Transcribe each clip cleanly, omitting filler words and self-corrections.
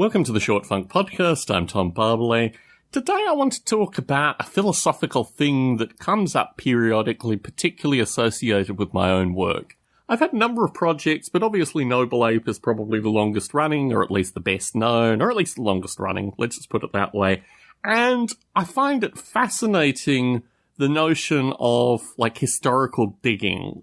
Welcome to the Short Funk Podcast. I'm Tom Barbalet. Today I want to talk about a philosophical thing that comes up periodically, particularly associated with my own work. I've had a number of projects, but obviously Noble Ape is probably the longest running, or at least the best known, or at least the longest running, let's just put it that way. And I find it fascinating, the notion of, historical digging,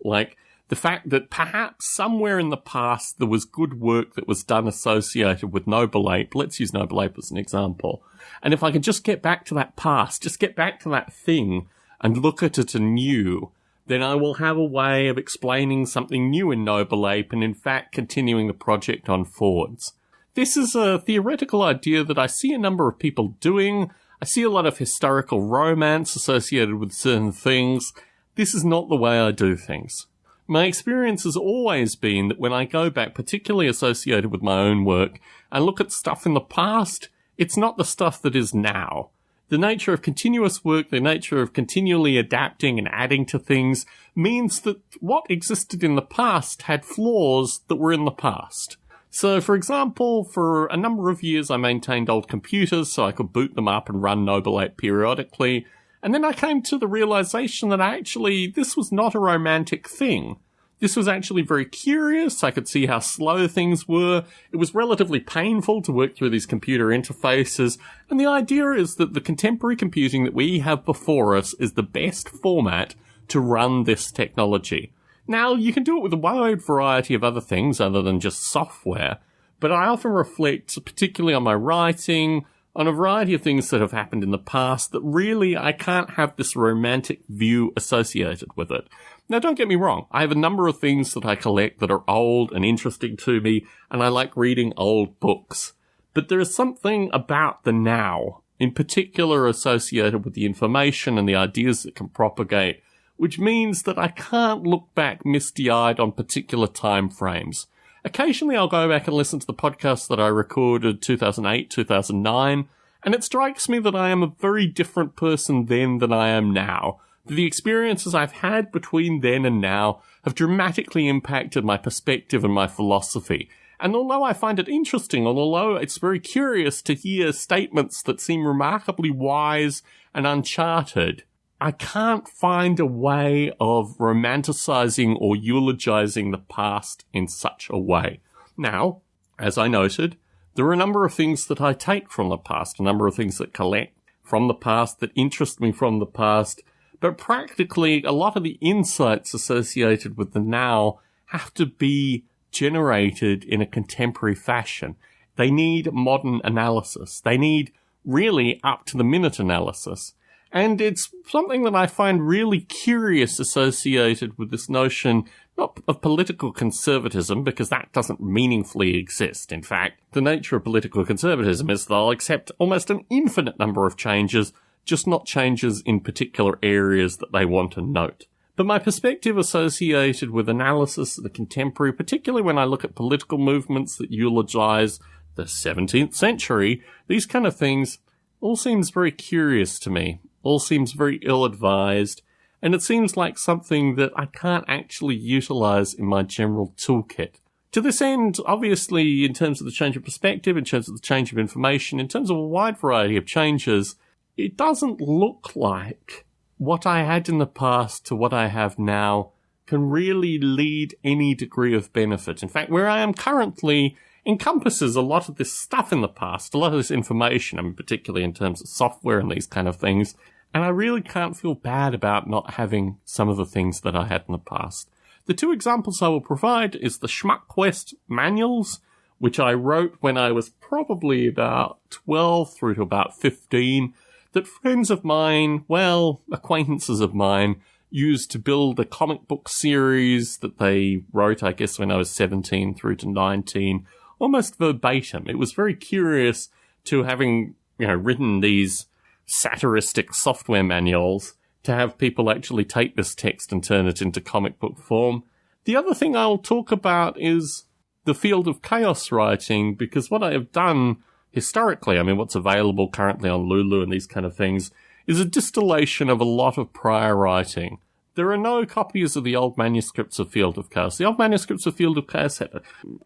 the fact that perhaps somewhere in the past there was good work that was done associated with Noble Ape. Let's use Noble Ape as an example. And if I could just get back to that past, just get back to that thing and look at it anew, then I will have a way of explaining something new in Noble Ape and in fact continuing the project on forwards. This is a theoretical idea that I see a number of people doing. I see a lot of historical romance associated with certain things. This is not the way I do things. My experience has always been that when I go back, particularly associated with my own work, and look at stuff in the past, it's not the stuff that is now. The nature of continuous work, the nature of continually adapting and adding to things, means that what existed in the past had flaws that were in the past. So, for example, for a number of years I maintained old computers so I could boot them up and run Noble Ape periodically. And then I came to the realization that actually this was not a romantic thing. This was actually very curious. I could see how slow things were. It was relatively painful to work through these computer interfaces. And the idea is that the contemporary computing that we have before us is the best format to run this technology. Now, you can do it with a wide variety of other things other than just software. But I often reflect, particularly on my writing, on a variety of things that have happened in the past that really I can't have this romantic view associated with it. Now, don't get me wrong. I have a number of things that I collect that are old and interesting to me, and I like reading old books. But there is something about the now, in particular associated with the information and the ideas that can propagate, which means that I can't look back misty-eyed on particular time frames. Occasionally I'll go back and listen to the podcast that I recorded 2008, 2009, and it strikes me that I am a very different person then than I am now. The experiences I've had between then and now have dramatically impacted my perspective and my philosophy. And although I find it interesting, and although it's very curious to hear statements that seem remarkably wise and uncharted, I can't find a way of romanticizing or eulogizing the past in such a way. Now, as I noted, there are a number of things that I take from the past, a number of things that collect from the past, that interest me from the past, but practically a lot of the insights associated with the now have to be generated in a contemporary fashion. They need modern analysis. They need really up-to-the-minute analysis. And it's something that I find really curious associated with this notion, not of political conservatism, because that doesn't meaningfully exist. In fact, the nature of political conservatism is they'll accept almost an infinite number of changes, just not changes in particular areas that they want to note. But my perspective associated with analysis of the contemporary, particularly when I look at political movements that eulogize the 17th century, these kind of things all seems very curious to me. All seems very ill-advised, and it seems like something that I can't actually utilize in my general toolkit. To this end, obviously, in terms of the change of perspective, in terms of the change of information, in terms of a wide variety of changes, it doesn't look like what I had in the past to what I have now can really lead any degree of benefit. In fact, where I am currently encompasses a lot of this stuff in the past, a lot of this information, particularly in terms of software and these kind of things, and I really can't feel bad about not having some of the things that I had in the past. The two examples I will provide is the SchmuckQuest manuals, which I wrote when I was probably about 12 through to about 15, that friends of mine, acquaintances of mine, used to build a comic book series that they wrote, I guess, when I was 17 through to 19, almost verbatim. It was very curious to having, written these satiristic software manuals to have people actually take this text and turn it into comic book form. The other thing I'll talk about is the field of chaos writing, because what I have done historically, what's available currently on Lulu and these kind of things, is a distillation of a lot of prior writing There are no copies of the old manuscripts of Field of Chaos. The old manuscripts of Field of Chaos had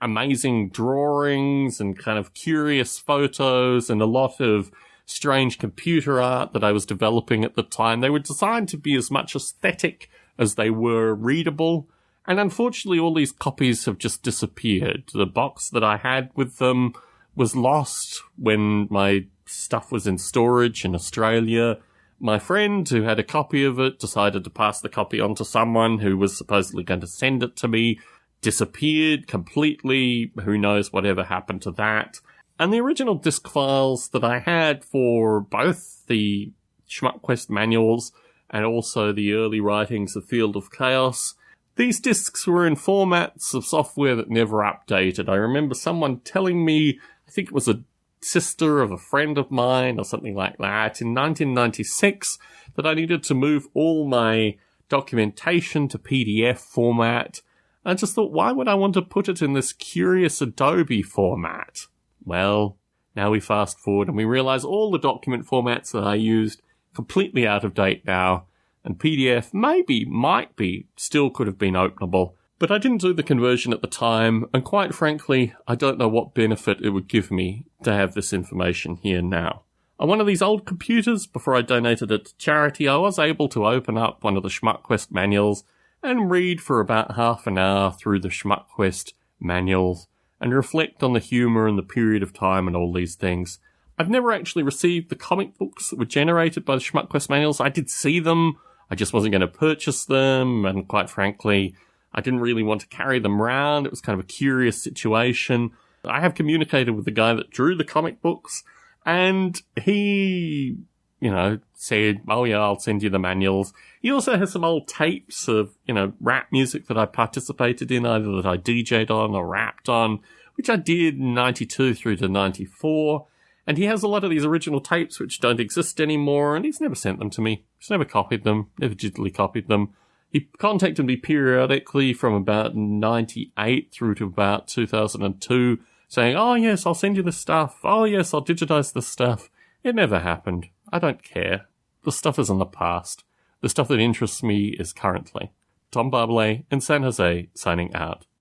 amazing drawings and kind of curious photos and a lot of strange computer art that I was developing at the time. They were designed to be as much aesthetic as they were readable. And unfortunately, all these copies have just disappeared. The box that I had with them was lost when my stuff was in storage in Australia. My friend who had a copy of it decided to pass the copy on to someone who was supposedly going to send it to me, disappeared completely. Who knows whatever happened to that. And the original disc files that I had for both the SchmuckQuest manuals and also the early writings of Field of Chaos, these discs were in formats of software that never updated. I remember someone telling me, I think it was a sister of a friend of mine or something like that, in 1996, that I needed to move all my documentation to PDF format. I just thought, why would I want to put it in this curious Adobe format? Well, now we fast forward and we realize all the document formats that I used completely out of date now, and PDF might be, still could have been openable. But I didn't do the conversion at the time, and quite frankly, I don't know what benefit it would give me to have this information here now. On one of these old computers, before I donated it to charity, I was able to open up one of the SchmuckQuest manuals and read for about half an hour through the SchmuckQuest manuals and reflect on the humour and the period of time and all these things. I've never actually received the comic books that were generated by the SchmuckQuest manuals. I did see them, I just wasn't going to purchase them, and quite frankly, I didn't really want to carry them around. It was kind of a curious situation. I have communicated with the guy that drew the comic books, and he, said, oh yeah, I'll send you the manuals. He also has some old tapes of, rap music that I participated in, either that I DJ'd on or rapped on, which I did in 92 through to 94. And he has a lot of these original tapes which don't exist anymore, and he's never sent them to me. He's never copied them, never digitally copied them. He contacted me periodically from about 98 through to about 2002, saying, oh yes, I'll send you this stuff. Oh yes, I'll digitize this stuff. It never happened. I don't care. The stuff is in the past. The stuff that interests me is currently. Tom Barbalet in San Jose, signing out.